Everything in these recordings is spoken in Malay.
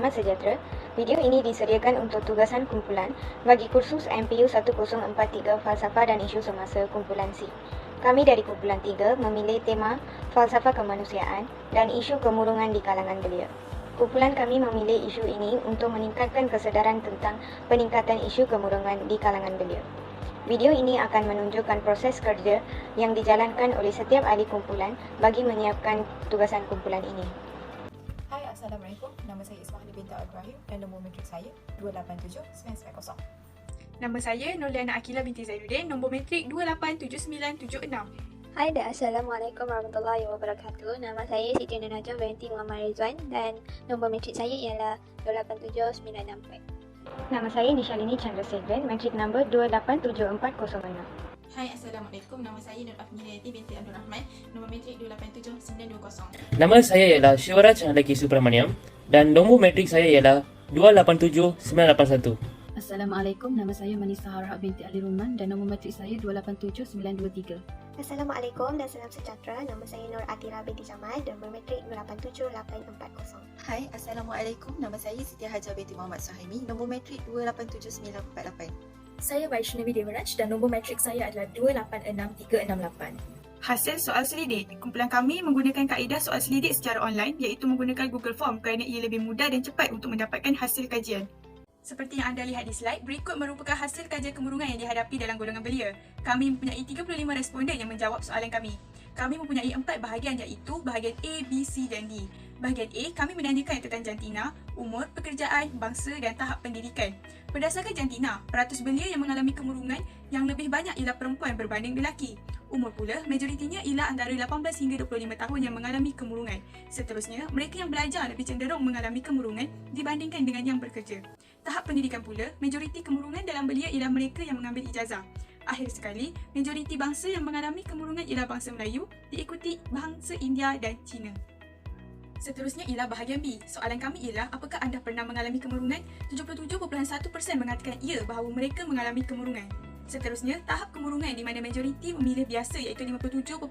Selamat sejahtera. Video ini disediakan untuk tugasan kumpulan bagi kursus MPU 1043 Falsafah dan Isu Semasa Kumpulan C. Kami dari kumpulan 3 memilih tema Falsafah Kemanusiaan dan Isu Kemurungan di kalangan belia. Kumpulan kami memilih isu ini untuk meningkatkan kesedaran tentang peningkatan isu kemurungan di kalangan belia. Video ini akan menunjukkan proses kerja yang dijalankan oleh setiap ahli kumpulan bagi menyiapkan tugasan kumpulan ini. Hai, Assalamualaikum. Nama saya Ismahli binti Ibrahim dan nombor matrik saya 287990. Nama saya Nurliana Akila binti Zainuddin, nombor matrik 287976. Hai dan Assalamualaikum warahmatullahi wabarakatuh. Nama saya Siti Najah binti Muhammad Rizwan dan nombor matrik saya ialah 287964. Nama saya Nishalini Chandrasekhan, matrik nombor 287406. Hai, Assalamualaikum. Nama saya Nur Afniyati binti Abdul Rahman, nombor matrik 287920. Nama saya ialah Shivaraj Laki Subramaniam dan nombor matrik saya ialah 287981. Assalamualaikum, nama saya Manisa Harhab binti Ali Ruman dan nombor matrik saya 287923. Assalamualaikum dan salam sejahtera. Nama saya Nur Atira binti Jamal dan bermatrik 287840. Hai, Assalamualaikum. Nama saya Siti Hajar binti Muhammad Suhaimi, nombor matrik 287948. Saya Vaishnavi Devaraj dan nombor matrik saya adalah 286368. Hasil soal selidik. Kumpulan kami menggunakan kaedah soal selidik secara online iaitu menggunakan Google Form kerana ia lebih mudah dan cepat untuk mendapatkan hasil kajian. Seperti yang anda lihat di slide, berikut merupakan hasil kajian kemurungan yang dihadapi dalam golongan belia. Kami mempunyai 35 responden yang menjawab soalan kami. Kami mempunyai 4 bahagian iaitu bahagian A, B, C dan D. Bahagian A, kami menanyakan tentang jantina, umur, pekerjaan, bangsa dan tahap pendidikan. Berdasarkan jantina, peratus belia yang mengalami kemurungan yang lebih banyak ialah perempuan berbanding lelaki. Umur pula, majoritinya ialah antara 18 hingga 25 tahun yang mengalami kemurungan. Seterusnya, mereka yang belajar lebih cenderung mengalami kemurungan dibandingkan dengan yang bekerja. Tahap pendidikan pula, majoriti kemurungan dalam belia ialah mereka yang mengambil ijazah. Akhir sekali, majoriti bangsa yang mengalami kemurungan ialah bangsa Melayu, diikuti bangsa India dan Cina. Seterusnya ialah bahagian B. Soalan kami ialah, apakah anda pernah mengalami kemurungan? 77.1% mengatakan ya bahawa mereka mengalami kemurungan. Seterusnya, tahap kemurungan di mana majoriti memilih biasa iaitu 57.1%.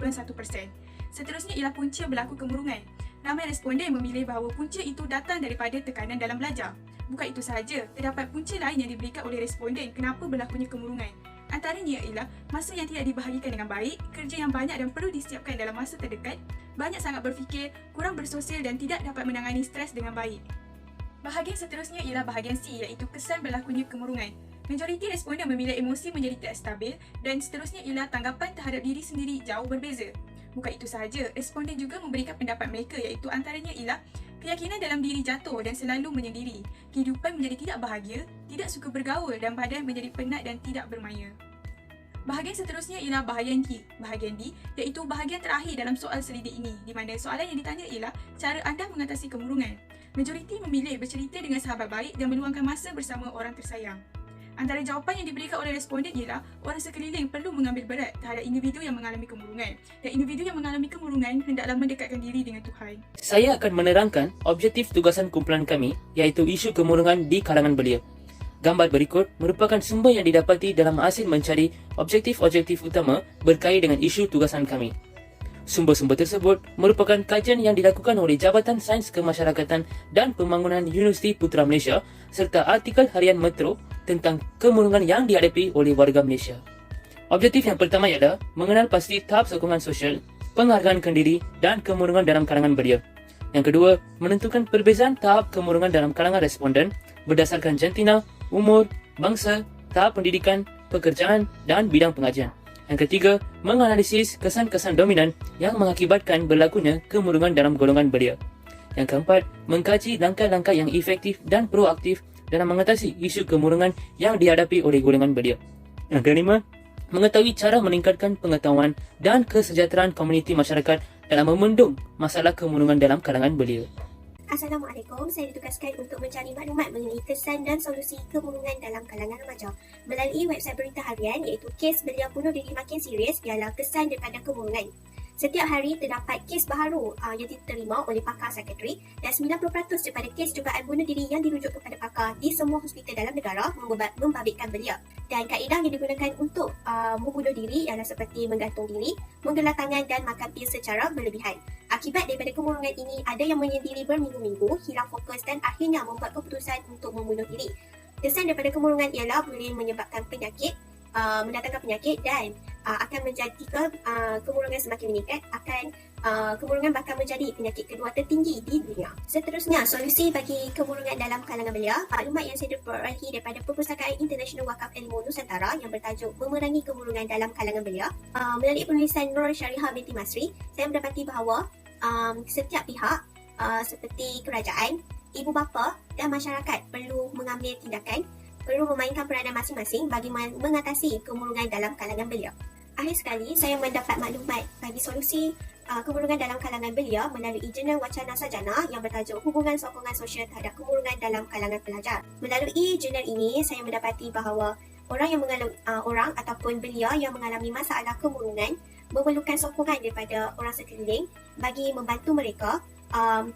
Seterusnya ialah punca berlaku kemurungan. Ramai responden memilih bahawa punca itu datang daripada tekanan dalam belajar. Bukan itu sahaja, terdapat punca lain yang diberikan oleh responden kenapa berlakunya kemurungan. Antaranya ialah masa yang tidak dibahagikan dengan baik, kerja yang banyak dan perlu disiapkan dalam masa terdekat, banyak sangat berfikir, kurang bersosial dan tidak dapat menangani stres dengan baik. Bahagian seterusnya ialah bahagian C iaitu kesan berlakunya kemurungan. Majoriti responden memilih emosi menjadi tidak stabil dan seterusnya ialah tanggapan terhadap diri sendiri jauh berbeza. Bukan itu sahaja, responden juga memberikan pendapat mereka iaitu antaranya ialah keyakinan dalam diri jatuh dan selalu menyendiri, kehidupan menjadi tidak bahagia, tidak suka bergaul dan badan menjadi penat dan tidak bermaya. Bahagian seterusnya ialah bahagian D. Bahagian D iaitu bahagian terakhir dalam soal selidik ini di mana soalan yang ditanya ialah cara anda mengatasi kemurungan. Majoriti memilih bercerita dengan sahabat baik dan meluangkan masa bersama orang tersayang. Antara jawapan yang diberikan oleh responden ialah orang sekeliling perlu mengambil berat terhadap individu yang mengalami kemurungan dan individu yang mengalami kemurungan hendaklah mendekatkan diri dengan Tuhan. Saya akan menerangkan objektif tugasan kumpulan kami iaitu isu kemurungan di kalangan belia. Gambar berikut merupakan sumber yang didapati dalam hasil mencari objektif-objektif utama berkait dengan isu tugasan kami. Sumber-sumber tersebut merupakan kajian yang dilakukan oleh Jabatan Sains Kemasyarakatan dan Pembangunan Universiti Putra Malaysia serta artikel harian Metro tentang kemurungan yang dihadapi oleh warga Malaysia. Objektif yang pertama ialah mengenal pasti tahap sokongan sosial, penghargaan kendiri dan kemurungan dalam kalangan belia. Yang kedua, menentukan perbezaan tahap kemurungan dalam kalangan responden berdasarkan jantina, umur, bangsa, tahap pendidikan, pekerjaan dan bidang pengajian. Yang ketiga, menganalisis kesan-kesan dominan yang mengakibatkan berlakunya kemurungan dalam golongan belia. Yang keempat, mengkaji langkah-langkah yang efektif dan proaktif dalam mengatasi isu kemurungan yang dihadapi oleh golongan belia. Yang kelima, mengetahui cara meningkatkan pengetahuan dan kesejahteraan komuniti masyarakat dalam membendung masalah kemurungan dalam kalangan belia. Assalamualaikum, saya ditugaskan untuk mencari maklumat mengenai kesan dan solusi kemurungan dalam kalangan remaja melalui website berita harian iaitu kes belia bunuh diri makin serius ialah kesan daripada kemurungan. Setiap hari terdapat kes baharu yang diterima oleh pakar psikiatri dan 90% daripada kes dugaan bunuh diri yang dirujuk kepada pakar di semua hospital dalam negara membabitkan belia. Dan kaedah yang digunakan untuk membunuh diri ialah seperti menggantung diri, menggelar tangan dan makan pil secara berlebihan. Akibat daripada kemurungan ini, ada yang menyendiri berminggu-minggu, hilang fokus dan akhirnya membuat keputusan untuk membunuh diri. Kesan daripada kemurungan ialah boleh menyebabkan penyakit, mendatangkan penyakit dan akan menjadikan kemurungan semakin meningkat, kemurungan bakal menjadi penyakit kedua tertinggi di dunia. Seterusnya, solusi bagi kemurungan dalam kalangan belia. Maklumat yang saya perolehi daripada Perpustakaan International Wakaf Ilmu Nusantara yang bertajuk Memerangi Kemurungan dalam Kalangan Belia. Melalui penulisan Nur Syarihah binti Masri, saya mendapati bahawa setiap pihak seperti kerajaan, ibu bapa dan masyarakat perlu mengambil tindakan, perlu memainkan peranan masing-masing bagi mengatasi kemurungan dalam kalangan belia. Akhir sekali, saya mendapat maklumat bagi solusi kemurungan dalam kalangan belia melalui jurnal wacana sarjana yang bertajuk Hubungan Sokongan Sosial Terhadap Kemurungan dalam Kalangan Pelajar. Melalui jurnal ini, saya mendapati bahawa orang ataupun belia yang mengalami masalah kemurungan memerlukan sokongan daripada orang sekeliling bagi membantu mereka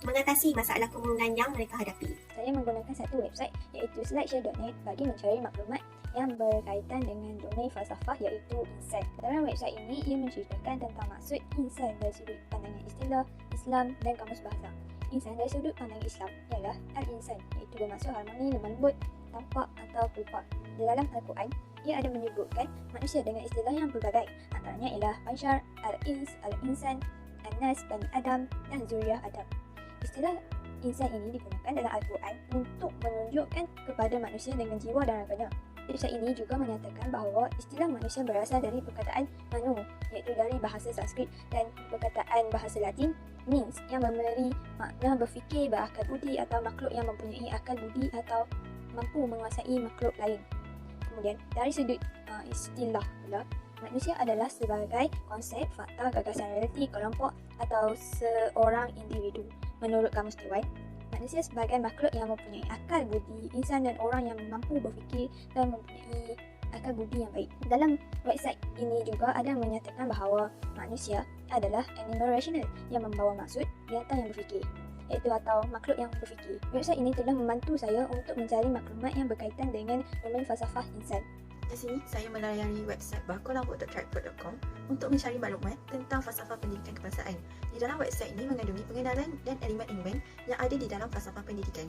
mengatasi masalah kemurungan yang mereka hadapi. Saya menggunakan satu website iaitu slideshare.net bagi mencari maklumat yang berkaitan dengan domain falsafah iaitu insan. Dalam website ini, ia menceritakan tentang maksud insan dari sudut pandangan istilah Islam dan kamus bahasa. Insan dari sudut pandang Islam ialah al-insan, iaitu bermaksud harmoni, lemah lembut, tampak atau rupa. Di dalam Al-Quran, ia ada menyebutkan manusia dengan istilah yang berbagai. Antaranya ialah Bashar, al-ins, al-insan, An-Nas, Bani Adam dan Zuriyah Adam. Istilah insan ini digunakan dalam Al-Quran untuk menunjukkan kepada manusia dengan jiwa dan raganya. Website ini juga menyatakan bahawa istilah manusia berasal dari perkataan manu, iaitu dari bahasa Sanskrit, dan perkataan bahasa Latin means, yang memberi makna berfikir, berakal budi atau makhluk yang mempunyai akal budi atau mampu menguasai makhluk lain. Kemudian, dari sudut istilah pula, manusia adalah sebagai konsep, fakta, gagasan realiti, kelompok atau seorang individu. Menurut Kamus Dewan, manusia sebagai makhluk yang mempunyai akal budi, insan dan orang yang mampu berfikir dan mempunyai akal budi yang baik. Dalam website ini juga ada menyatakan bahawa manusia adalah animal rational yang membawa maksud binatang yang berfikir, iaitu atau makhluk yang berfikir. Website ini telah membantu saya untuk mencari maklumat yang berkaitan dengan domain falsafah insan. Di sini, saya melayari website bakolambut.trackpod.com untuk mencari maklumat tentang falsafah pendidikan kebangsaan. Di dalam website ini mengandungi pengenalan dan elemen-elemen yang ada di dalam falsafah pendidikan.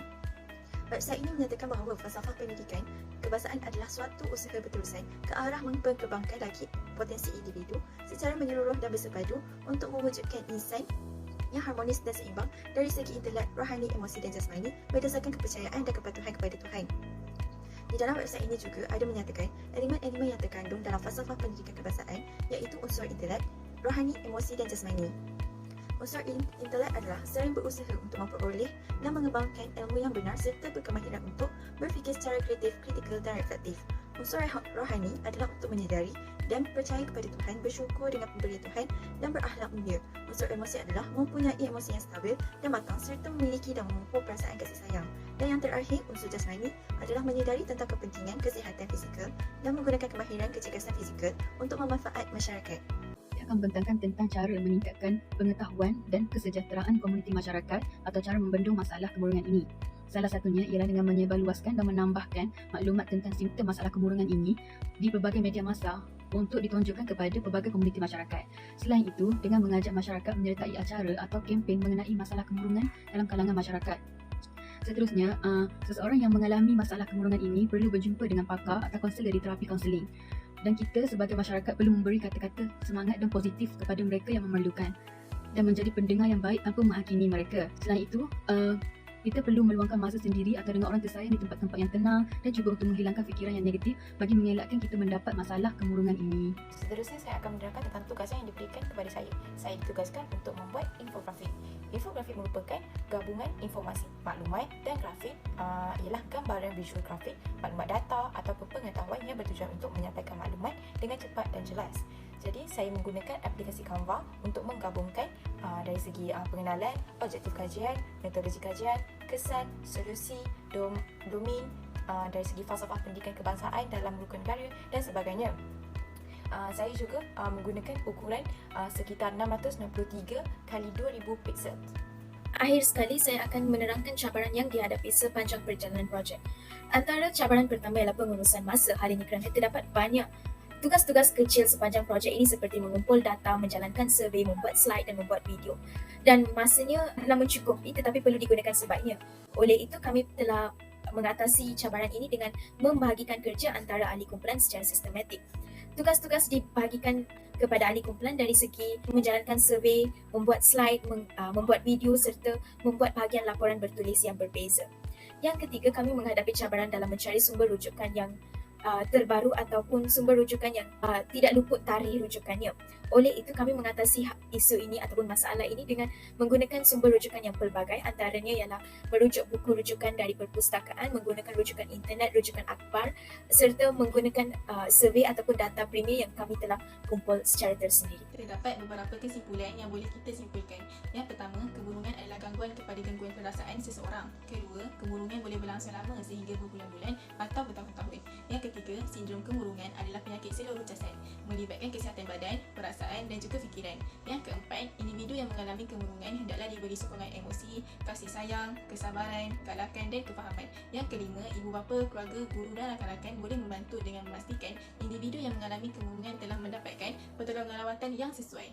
Website ini menyatakan bahawa falsafah pendidikan kebangsaan adalah suatu usaha berterusan ke arah mengembangkan lagi potensi individu secara menyeluruh dan bersepadu untuk mewujudkan insan yang harmonis dan seimbang dari segi intelek, rohani, emosi dan jasmani berdasarkan kepercayaan dan kepatuhan kepada Tuhan. Di dalam website ini juga ada menyatakan elemen-elemen yang terkandung dalam falsafah pendidikan kebangsaan iaitu unsur intelek, rohani, emosi dan jasmani. Unsur intelek adalah sering berusaha untuk memperoleh dan mengembangkan ilmu yang benar serta berkemahiran untuk berfikir secara kreatif, kritikal dan reflektif. Unsur rohani adalah untuk menyedari dan percaya kepada Tuhan, bersyukur dengan pemberian Tuhan dan berakhlak mulia. Unsur emosi adalah mempunyai emosi yang stabil dan matang serta memiliki dan memupuk perasaan kasih sayang. Dan yang terakhir, unsur jasmani adalah menyedari tentang kepentingan kesihatan fizikal dan menggunakan kemahiran kecergasan fizikal untuk memanfaat masyarakat. Ia akan membentangkan tentang cara meningkatkan pengetahuan dan kesejahteraan komuniti masyarakat atau cara membendung masalah kemurungan ini. Salah satunya ialah dengan menyebarluaskan dan menambahkan maklumat tentang simptom masalah kemurungan ini di berbagai media massa untuk ditunjukkan kepada pelbagai komuniti masyarakat. Selain itu, dengan mengajak masyarakat menyertai acara atau kempen mengenai masalah kemurungan dalam kalangan masyarakat. Seterusnya, seseorang yang mengalami masalah kemurungan ini perlu berjumpa dengan pakar atau konselor di terapi kaunseling. Dan kita sebagai masyarakat perlu memberi kata-kata semangat dan positif kepada mereka yang memerlukan dan menjadi pendengar yang baik tanpa menghakimi mereka. Selain itu, kita perlu meluangkan masa sendiri atau dengan orang tersayang di tempat-tempat yang tenang dan juga untuk menghilangkan fikiran yang negatif bagi mengelakkan kita mendapat masalah kemurungan ini. Seterusnya, saya akan menerangkan tentang tugasan yang diberikan kepada saya. Saya ditugaskan untuk membuat infografik. Infografik merupakan gabungan informasi, maklumat dan grafik ialah gambaran visual grafik, maklumat data ataupun pengetahuan yang bertujuan untuk menyampaikan maklumat dengan cepat dan jelas. Jadi, saya menggunakan aplikasi Canva untuk menggabungkan dari segi pengenalan, objektif kajian, metodologi kajian, kesan, solusi, domain, dari segi falsafah pendidikan kebangsaan dalam rukun negara dan sebagainya. Saya juga menggunakan ukuran sekitar 663 x 2000 pixel. Akhir sekali, saya akan menerangkan cabaran yang dihadapi sepanjang perjalanan projek. Antara cabaran pertama ialah pengurusan masa hal ini kerana terdapat banyak tugas-tugas kecil sepanjang projek ini seperti mengumpul data, menjalankan survey, membuat slide dan membuat video. Dan masanya telah mencukupi tetapi perlu digunakan sebaiknya. Oleh itu, kami telah mengatasi cabaran ini dengan membahagikan kerja antara ahli kumpulan secara sistematik. Tugas-tugas dibahagikan kepada ahli kumpulan dari segi menjalankan survey, membuat slide, membuat video serta membuat bahagian laporan bertulis yang berbeza. Yang ketiga, kami menghadapi cabaran dalam mencari sumber rujukan yang terbaru ataupun sumber rujukan yang tidak luput tarikh rujukannya. Oleh itu, kami mengatasi isu ini ataupun masalah ini dengan menggunakan sumber rujukan yang pelbagai, antaranya ialah merujuk buku rujukan dari perpustakaan, menggunakan rujukan internet, rujukan akhbar serta menggunakan survey ataupun data premier yang kami telah kumpul secara tersendiri. Terdapat beberapa kesimpulan yang boleh kita simpulkan. Yang pertama, kemurungan adalah gangguan kepada gangguan perasaan seseorang. Kedua, kemurungan boleh berlangsung lama sehingga berbulan-bulan atau bertahun-tahun. Yang ketiga, sindrom kemurungan adalah penyakit seluruh jasad, melibatkan kesihatan badan, perasaan dan juga fikiran. Yang keempat, individu yang mengalami kemurungan hendaklah diberi sokongan emosi, kasih sayang, kesabaran, galakan dan kefahaman. Yang kelima, ibu bapa, keluarga, guru dan rakan-rakan boleh membantu dengan memastikan individu yang mengalami kemurungan telah mendapatkan pertolongan rawatan yang sesuai.